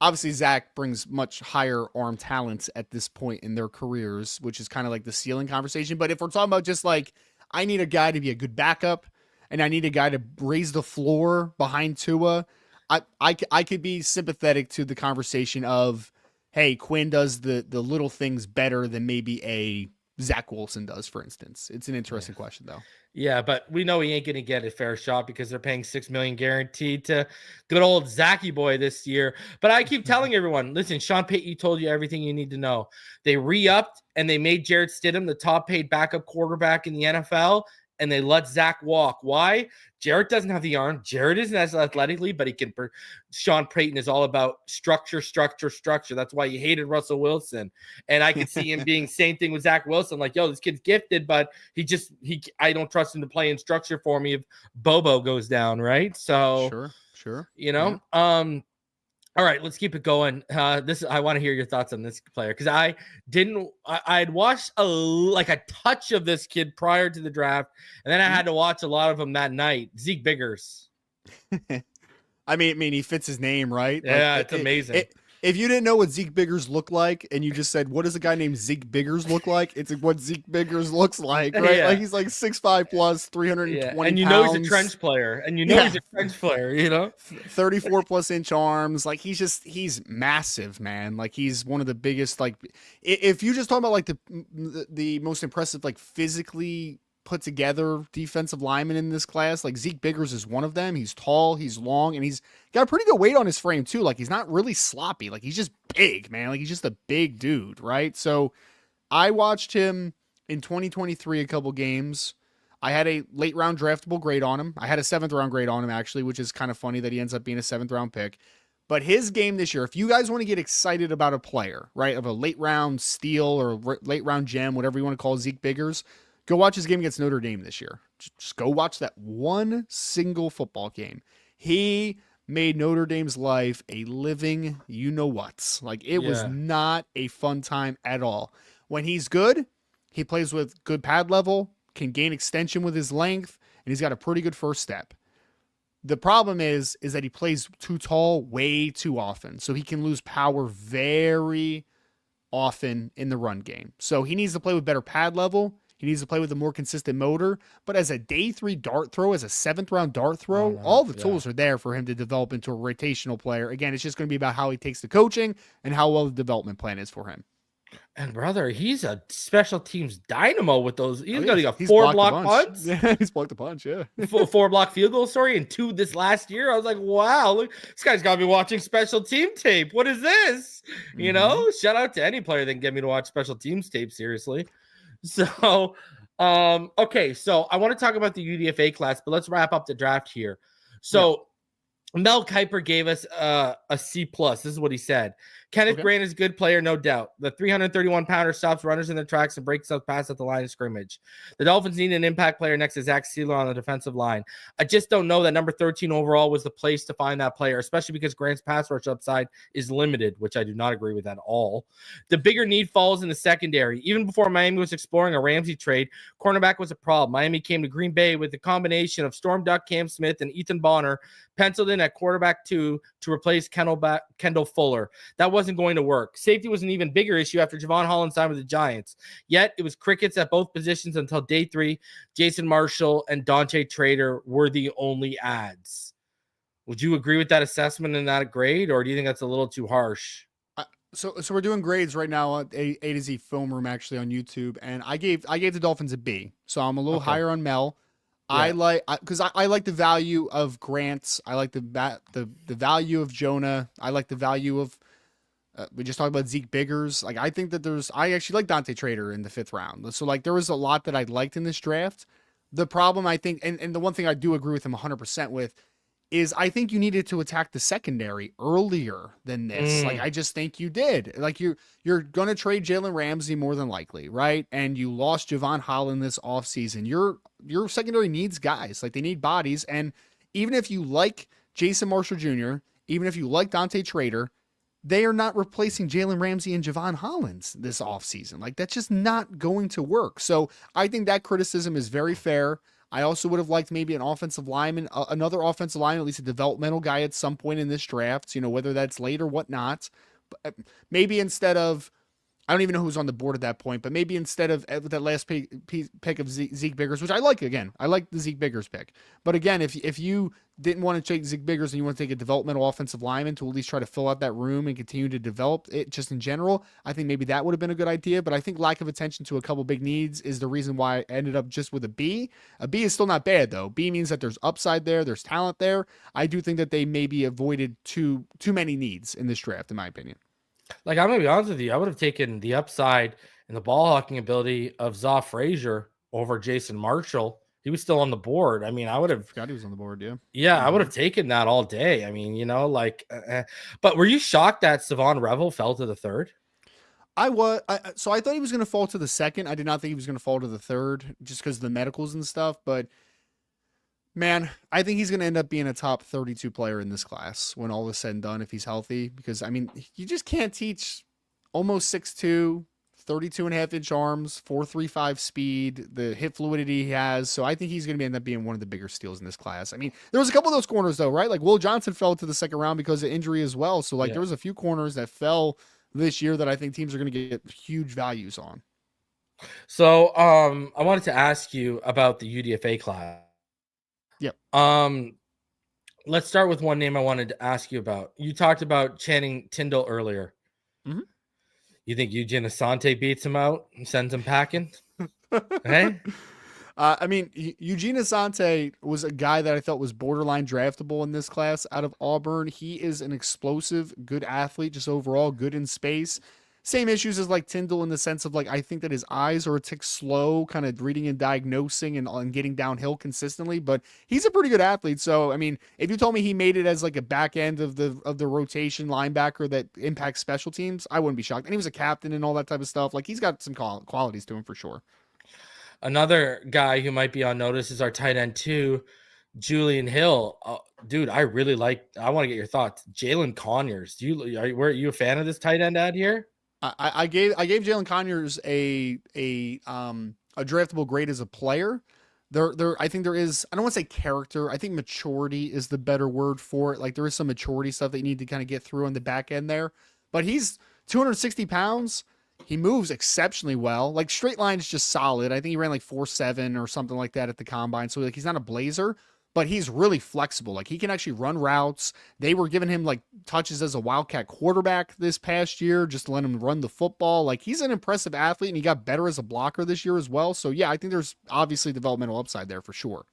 Obviously, Zach brings much higher arm talents at this point in their careers, which is kind of like the ceiling conversation. But if we're talking about just like, I need a guy to be a good backup and I need a guy to raise the floor behind Tua, I could be sympathetic to the conversation of, hey, Quinn does the little things better than maybe a Zach Wilson does, for instance. It's an interesting question, though. Yeah, but we know he ain't going to get a fair shot because they're paying $6 million guaranteed to good old Zachy boy this year. But I keep telling everyone, listen, Sean Payton told you everything you need to know. They re-upped and they made Jarrett Stidham the top paid backup quarterback in the NFL, and they let Zach walk. Why? Jarrett doesn't have the arm. Jarrett isn't as athletically, but he can. Sean Payton is all about structure. That's why you hated Russell Wilson. And I could see him being same thing with Zach Wilson. Like, yo, this kid's gifted, but I don't trust him to play in structure for me if Bobo goes down, right? So sure. All right, let's keep it going. I want to hear your thoughts on this player because I had watched a touch of this kid prior to the draft, and then I had to watch a lot of him that night. Zeek Biggers. I mean, he fits his name, right? Yeah, it's amazing. If you didn't know what Zeek Biggers looked like, and you just said, "What does a guy named Zeek Biggers look like?" It's what Zeek Biggers looks like, right? Yeah. Like he's like 6'5 plus, 320 and you pounds. know he's a trench player, he's a trench player, 34 plus inch arms. Like he's massive, man. Like he's one of the biggest. Like if you just talk about like the most impressive, like physically put together defensive lineman in this class, like Zeek Biggers is one of them. He's tall, he's long, and he's got a pretty good weight on his frame too. Like he's not really sloppy. Like he's just big, man. Like he's just a big dude, right? So I watched him in 2023 a couple games. I had a late round draftable grade on him. I had a 7th round grade on him actually, which is kind of funny that he ends up being a 7th round pick. But his game this year, if you guys want to get excited about a player, right, of a late round steal or late round gem, whatever you want to call Zeek Biggers, go watch his game against Notre Dame this year. Just go watch that one single football game. He made Notre Dame's life a living you-know-what. Like, it was not a fun time at all. When he's good, he plays with good pad level, can gain extension with his length, and he's got a pretty good first step. The problem is that he plays too tall way too often, so he can lose power very often in the run game. So he needs to play with better pad level. He needs to play with a more consistent motor. But as a day 3 dart throw, as a 7th round dart throw, no. all the tools are there for him to develop into a rotational player. Again, it's just going to be about how he takes the coaching and how well the development plan is for him. And brother, he's a special teams dynamo with those. He's got He's 4 block punts. Yeah, he's blocked a bunch. Yeah, 4 block field goal, sorry, and 2 this last year. I was like, wow, look, this guy's got me watching special team tape. What is this? You know, shout out to any player that can get me to watch special teams tape. Seriously. So, okay, so I want to talk about the UDFA class, but let's wrap up the draft here. So. Mel Kiper gave us a C+. This is what he said. Kenneth Grant is a good player, no doubt. The 331-pounder stops runners in the tracks and breaks up pass at the line of scrimmage. The Dolphins need an impact player next to Zach Sealer on the defensive line. I just don't know that number 13 overall was the place to find that player, especially because Grant's pass rush upside is limited, which I do not agree with at all. The bigger need falls in the secondary. Even before Miami was exploring a Ramsey trade, cornerback was a problem. Miami came to Green Bay with a combination of Storm Duck, Cam Smith, and Ethan Bonner penciled in at quarterback 2 to replace Kendall Fuller. That wasn't going to work. Safety was an even bigger issue after Javon Holland signed with the Giants. Yet it was crickets at both positions until day 3. Jason Marshall and Dante Trader were the only adds. Would you agree with that assessment and that grade, or do you think that's a little too harsh? So we're doing grades right now at A to Z Film Room actually on YouTube, and I gave the Dolphins a B. So I'm a little higher on Mel. Yeah. I like the value of Grant. I like the value of Jonah. I like the value of we just talked about Zeek Biggers. Like I think that I actually like Dante Trader in the 5th round. So like there was a lot that I liked in this draft. The problem I think, and the one thing I do agree with him 100% with, is I think you needed to attack the secondary earlier than this. Like I just think you did. Like you're gonna trade Jalen Ramsey more than likely, right? And you lost Javon Holland this offseason. Your secondary needs guys. Like they need bodies. And even if you like Jason Marshall Jr., even if you like Dante Trader, they are not replacing Jalen Ramsey and Javon Holland this offseason. Like that's just not going to work. So I think that criticism is very fair. I also would have liked maybe an offensive lineman, another offensive lineman, at least a developmental guy at some point in this draft, whether that's late or whatnot. But maybe instead of, I don't even know who's on the board at that point, but maybe instead of that last pick of Zeek Biggers, which I like, again, I like the Zeek Biggers pick. But again, if you didn't want to take Zeek Biggers and you want to take a developmental offensive lineman to at least try to fill out that room and continue to develop it just in general, I think maybe that would have been a good idea. But I think lack of attention to a couple big needs is the reason why I ended up just with a B. A B is still not bad, though. B means that there's upside there, there's talent there. I do think that they maybe avoided too many needs in this draft, in my opinion. Like, I'm going to be honest with you. I would have taken the upside and the ball hawking ability of Zaw Frazier over Jason Marshall. He was still on the board. I mean, I would have forgot he was on the board. Yeah. Yeah. I would have taken that all day. I mean, but were you shocked that Savon Revel fell to the 3rd? I was. So I thought he was going to fall to the 2nd. I did not think he was going to fall to the 3rd just because of the medicals and stuff. But man, I think he's going to end up being a top 32 player in this class when all is said and done, if he's healthy. Because, I mean, you just can't teach almost 6'2", 32.5-inch arms, 4.35 speed, the hip fluidity he has. So I think he's going to end up being one of the bigger steals in this class. I mean, there was a couple of those corners, though, right? Like Will Johnson fell to the 2nd round because of injury as well. So, there was a few corners that fell this year that I think teams are going to get huge values on. So I wanted to ask you about the UDFA class. Yep. Let's start with one name I wanted to ask you about. You talked about Channing Tindall earlier. Mm-hmm. You think Eugene Asante beats him out and sends him packing? Hey? I mean, Eugene Asante was a guy that I felt was borderline draftable in this class out of Auburn. He is an explosive, good athlete, just overall good in space. Same issues as like Tindall in the sense of like, I think that his eyes are a tick slow, kind of reading and diagnosing and getting downhill consistently, but he's a pretty good athlete. So, I mean, if you told me he made it as like a back end of the rotation linebacker that impacts special teams, I wouldn't be shocked. And he was a captain and all that type of stuff. Like he's got some qualities to him for sure. Another guy who might be on notice is our tight end too, Julian Hill. Dude, I want to get your thoughts. Jalen Conyers. Were you a fan of this tight end ad here? I gave Jalen Conyers a draftable grade as a player. I think there is, I don't want to say character. I think maturity is the better word for it. Like there is some maturity stuff that you need to kind of get through on the back end there, but he's 260 pounds. He moves exceptionally well. Like straight line is just solid. I think he ran like 4.7 or something like that at the combine. So like he's not a blazer, but he's really flexible. Like he can actually run routes. They were giving him like touches as a Wildcat quarterback this past year just to let him run the football. Like he's an impressive athlete and he got better as a blocker this year as well. So yeah, I think there's obviously developmental upside there for sure.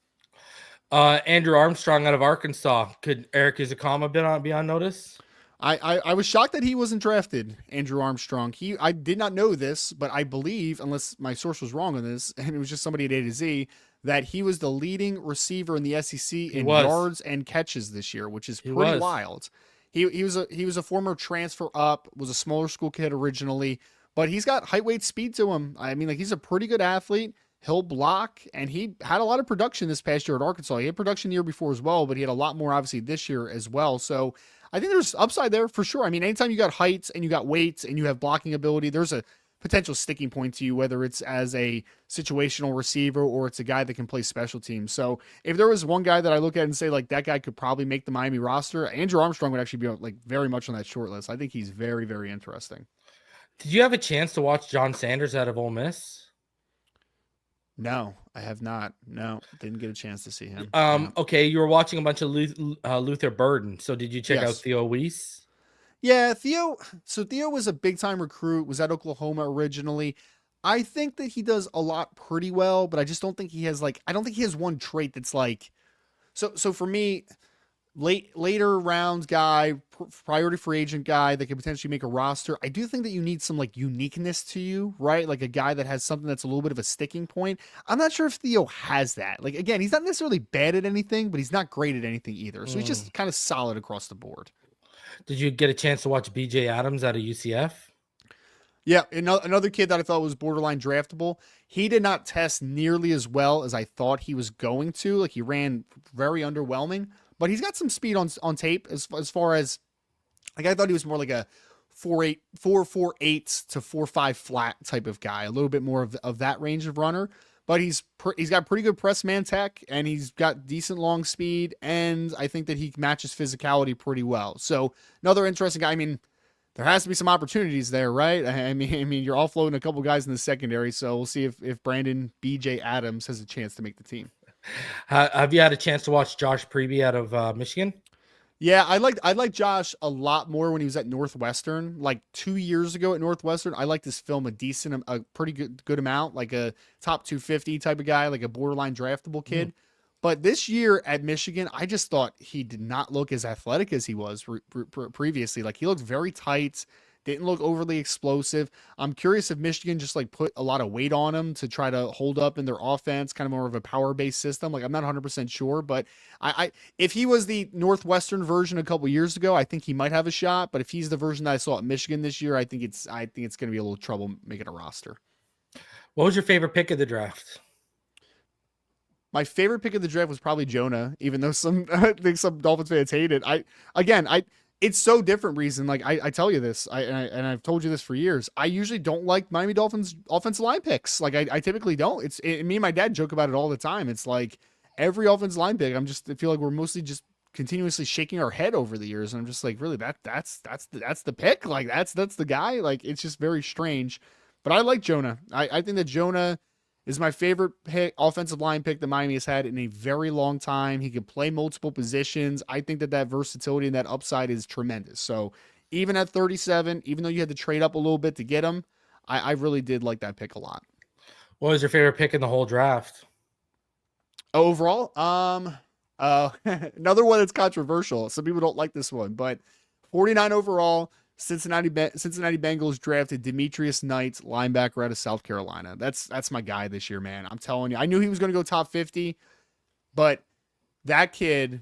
Andrew Armstrong out of Arkansas. Could Eric Izukama be on notice? I was shocked that he wasn't drafted, Andrew Armstrong. I did not know this, but I believe, unless my source was wrong on this, and it was just somebody at A to Z, that he was the leading receiver in the SEC in yards and catches this year, which is pretty wild. He was a former transfer up, was a smaller school kid originally, but he's got height, weight, speed to him. I mean, like he's a pretty good athlete. He'll block, and he had a lot of production this past year at Arkansas. He had production the year before as well, but he had a lot more obviously this year as well. So I think there's upside there for sure. I mean, anytime you got heights and you got weights and you have blocking ability, there's a potential sticking point to you, whether it's as a situational receiver or it's a guy that can play special teams. So if there was one guy that I look at and say like that guy could probably make the Miami roster, Andrew Armstrong would actually be like very much on that short list. I think he's very, very interesting. Did you have a chance to watch John Sanders out of Ole Miss? No, I have not. No, didn't get a chance to see him. Okay, you were watching a bunch of Luther Burden. So did you check out Theo Weiss? Yeah, Theo. So Theo was a big time recruit, was at Oklahoma originally. I think that he does a lot pretty well, but I just don't think he has I don't think he has one trait that's like, so for me, later round guy, priority free agent guy that could potentially make a roster. I do think that you need some like uniqueness to you, right? Like a guy that has something that's a little bit of a sticking point. I'm not sure if Theo has that. Like, again, he's not necessarily bad at anything, but he's not great at anything either. So he's just kind of solid across the board. Did you get a chance to watch BJ Adams out of UCF? Yeah, another kid that I thought was borderline draftable. He did not test nearly as well as I thought he was going to. Like he ran very underwhelming, but he's got some speed on tape as far as like I thought he was more like a 4.8 to 4.5 flat type of guy, a little bit more of that range of runner. But he's got pretty good press man tech and he's got decent long speed, and I think that he matches physicality pretty well. So another interesting guy. I mean, there has to be some opportunities there, right? I mean, you're offloading a couple guys in the secondary, so we'll see if Brandon BJ Adams has a chance to make the team. Have you had a chance to watch Josh Preby out of Michigan? Yeah, I liked Josh a lot more when he was at Northwestern. Like 2 years ago at Northwestern, I liked this film a pretty good amount, like a top 250 type of guy, like a borderline draftable kid. Mm. But this year at Michigan, I just thought he did not look as athletic as he was previously. Like he looked very tight, didn't look overly explosive. I'm curious if Michigan just like put a lot of weight on him to try to hold up in their offense, kind of more of a power-based system. Like I'm not 100% sure, but if he was the Northwestern version a couple years ago, I think he might have a shot. But if he's the version that I saw at Michigan this year, I think it's going to be a little trouble making a roster. What was your favorite pick of the draft? My favorite pick of the draft was probably Jonah, even though I think some Dolphins fans hate it. It's so different reason. Like I tell you this, and I've told you this for years. I usually don't like Miami Dolphins offensive line picks. Like I typically don't. Me and my dad joke about it all the time. It's like every offensive line pick, I feel like we're mostly just continuously shaking our head over the years. And I'm just like, really, that's the pick. Like that's the guy. Like it's just very strange. But I like Jonah. I think that Jonah is my favorite offensive line pick that Miami has had in a very long time. He can play multiple positions. I think that versatility and that upside is tremendous. So even at 37, even though you had to trade up a little bit to get him, I really did like that pick a lot. What was your favorite pick in the whole draft? Overall, another one that's controversial. Some people don't like this one, but 49 overall, Cincinnati Bengals drafted Demetrius Knight, linebacker out of South Carolina. That's my guy this year, man. I'm telling you. I knew he was going to go top 50, but that kid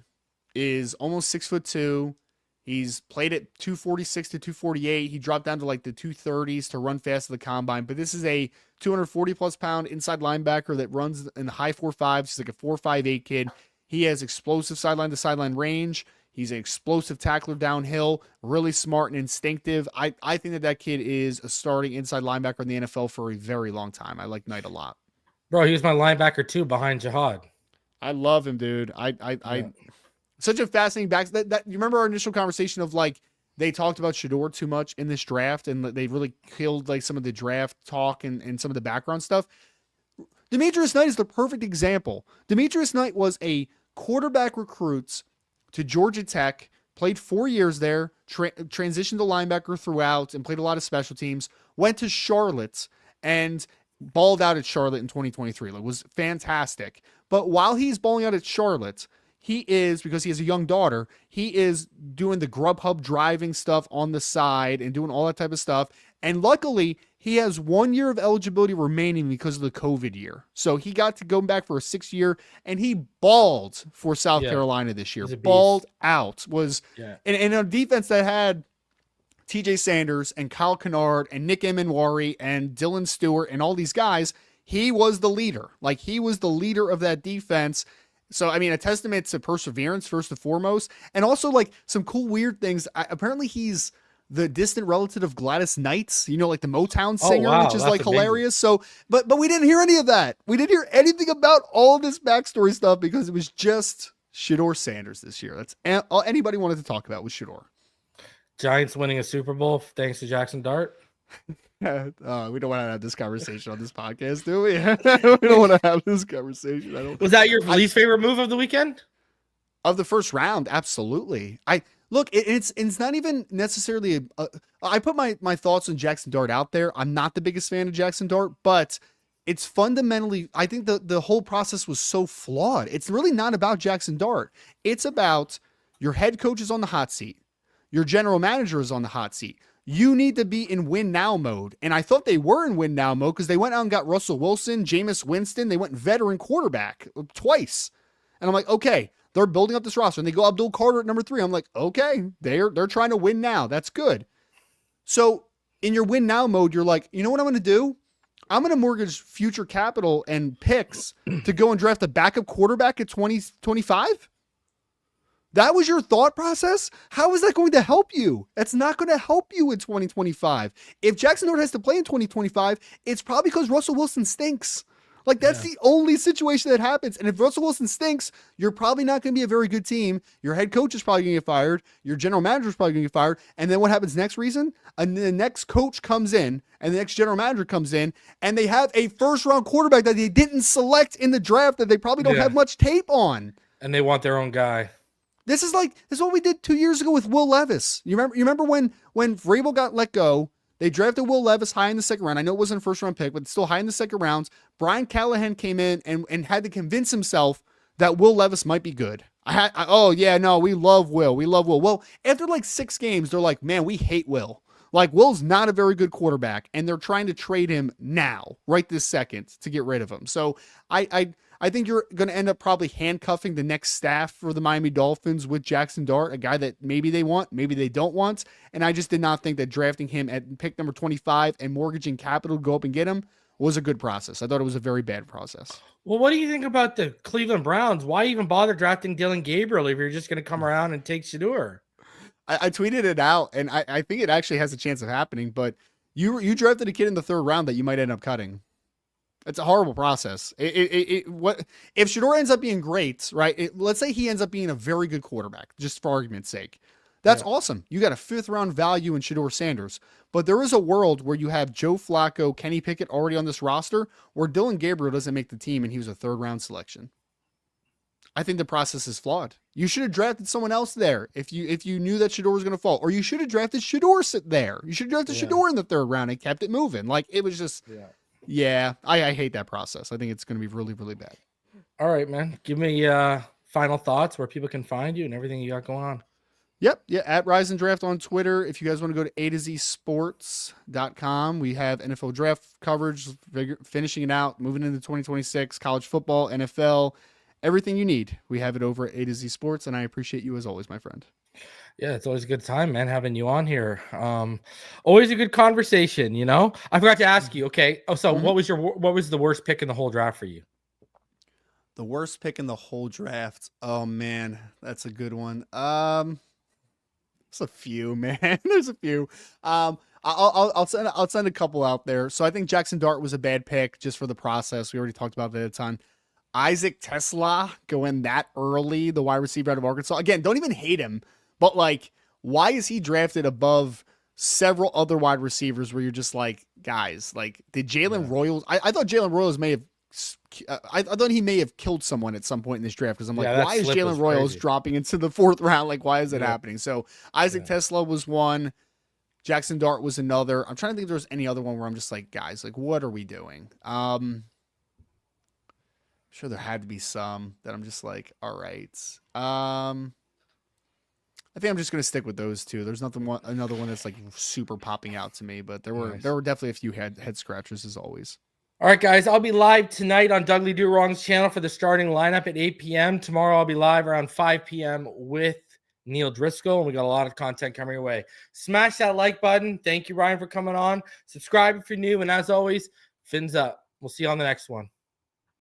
is almost 6'2". He's played at 246 to 248. He dropped down to like the 230s to run fast at the combine, but this is a 240 plus pound inside linebacker that runs in the high 4.5s. He's like a 4.58 kid. He has explosive sideline to sideline range. He's an explosive tackler downhill, really smart and instinctive. I think that kid is a starting inside linebacker in the NFL for a very long time. I like Knight a lot. Bro, he was my linebacker too behind Jihad. I love him, dude. Such a fascinating back. That you remember our initial conversation of like they talked about Shedeur too much in this draft, and they really killed like some of the draft talk and some of the background stuff. Demetrius Knight is the perfect example. Demetrius Knight was a quarterback recruit to Georgia Tech, played 4 years there, transitioned to linebacker throughout, and played a lot of special teams, went to Charlotte, and balled out at Charlotte in 2023. It was fantastic. But while he's balling out at Charlotte, he is, because he has a young daughter, he is doing the Grubhub driving stuff on the side and doing all that type of stuff. And luckily, he has 1 year of eligibility remaining because of the COVID year. So he got to go back for a 6th year, and he balled for South Carolina this year. Balled out. And a defense that had TJ Sanders and Kyle Kennard and Nick Emanwari and Dylan Stewart and all these guys, he was the leader. Like, he was the leader of that defense. So, I mean, a testament to perseverance, first and foremost, and also, like, some cool, weird things. Apparently, he's the distant relative of Gladys Knight, like the Motown singer, which is, like, hilarious. So, but we didn't hear any of that. We didn't hear anything about all of this backstory stuff because it was just Shedeur Sanders this year. That's all anybody wanted to talk about was Shedeur. Giants winning a Super Bowl thanks to Jaxson Dart. We don't want to have this conversation on this podcast, do we? We don't want to have this conversation. Was that your least favorite move of the weekend? Of the first round, absolutely. It's not even necessarily I put my thoughts on Jaxson Dart out there. I'm not the biggest fan of Jaxson Dart, but it's fundamentally, I think the whole process was so flawed. It's really not about Jaxson Dart. It's about your head coach is on the hot seat. Your general manager is on the hot seat. You need to be in win now mode. And I thought they were in win now mode because they went out and got Russell Wilson, Jameis Winston. They went veteran quarterback twice. And I'm like, okay, they're building up this roster. And they go Abdul Carter at number 3. I'm like, okay, they're trying to win now. That's good. So in your win now mode, you're like, you know what I'm going to do? I'm going to mortgage future capital and picks to go and draft a backup quarterback at 2025. That was your thought process? How is that going to help you? That's not going to help you in 2025. If Jaxson Dart has to play in 2025, it's probably because Russell Wilson stinks. Like, that's the only situation that happens. And if Russell Wilson stinks, you're probably not going to be a very good team. Your head coach is probably going to get fired. Your general manager is probably going to get fired. And then what happens next reason? And the next coach comes in and the next general manager comes in and they have a first-round quarterback that they didn't select in the draft that they probably don't have much tape on. And they want their own guy. This is what we did 2 years ago with Will Levis. You remember when Vrabel got let go, they drafted Will Levis high in the second round. I know it wasn't a first round pick, but still high in the second rounds. Brian Callahan came in and had to convince himself that Will Levis might be good. We love Will. We love Will. Well, after like 6 games, they're like, man, we hate Will. Like, Will's not a very good quarterback, and they're trying to trade him now, right this second, to get rid of him. So I think you're going to end up probably handcuffing the next staff for the Miami Dolphins with Jaxson Dart, a guy that maybe they want, maybe they don't want. And I just did not think that drafting him at pick number 25 and mortgaging capital to go up and get him was a good process. I thought it was a very bad process. Well, what do you think about the Cleveland Browns? Why even bother drafting Dylan Gabriel if you're just going to come around and take Shedeur? I tweeted it out, and I think it actually has a chance of happening, but you drafted a kid in the 3rd round that you might end up cutting. It's a horrible process. What if Shedeur ends up being great, right? Let's say he ends up being a very good quarterback, just for argument's sake. That's awesome. You got a 5th round value in Shedeur Sanders, but there is a world where you have Joe Flacco, Kenny Pickett already on this roster, where Dylan Gabriel doesn't make the team and he was a 3rd round selection. I think the process is flawed. You should have drafted someone else there if you knew that Shedeur was going to fall, or you should have drafted Shedeur there. You should have drafted Shedeur in the 3rd round and kept it moving. Like, it was just. Yeah, I hate that process. I think it's going to be really, really bad. All right, man. Give me final thoughts where people can find you and everything you got going on. Yep. Yeah. At Rise and Draft on Twitter. If you guys want to go to A2ZSports.com, we have NFL draft coverage, finishing it out, moving into 2026, college football, NFL, everything you need. We have it over at A2Z Sports, and I appreciate you as always, my friend. Yeah, it's always a good time, man, having you on here. Always a good conversation, you know? I forgot to ask you, okay. Oh, so what was the worst pick in the whole draft for you? The worst pick in the whole draft. Oh man, that's a good one. There's a few, man. There's a few. I'll send a couple out there. So I think Jaxson Dart was a bad pick just for the process. We already talked about that a ton. Isaac Tesla going that early, the wide receiver out of Arkansas. Again, don't even hate him, but like, why is he drafted above several other wide receivers where you're just like, guys, like, did Jalen Royals? I thought Jalen Royals may have. I thought he may have killed someone at some point in this draft because I'm like, why is Jalen Royals dropping into the 4th round? Like, why is it happening? So Isaac Tesla was one. Jaxson Dart was another. I'm trying to think if there's any other one where I'm just like, guys, like, what are we doing? I'm sure there had to be some that I'm just like, all right. I think I'm just gonna stick with those two. There's another one that's like super popping out to me, but there were definitely a few head scratchers as always. All right, guys, I'll be live tonight on Dudley Do Wrong's channel for the starting lineup at 8 p.m. Tomorrow I'll be live around 5 p.m. with Neil Driscoll, and we got a lot of content coming your way. Smash that like button. Thank you, Ryan, for coming on. Subscribe if you're new, and as always, fins up. We'll see you on the next one.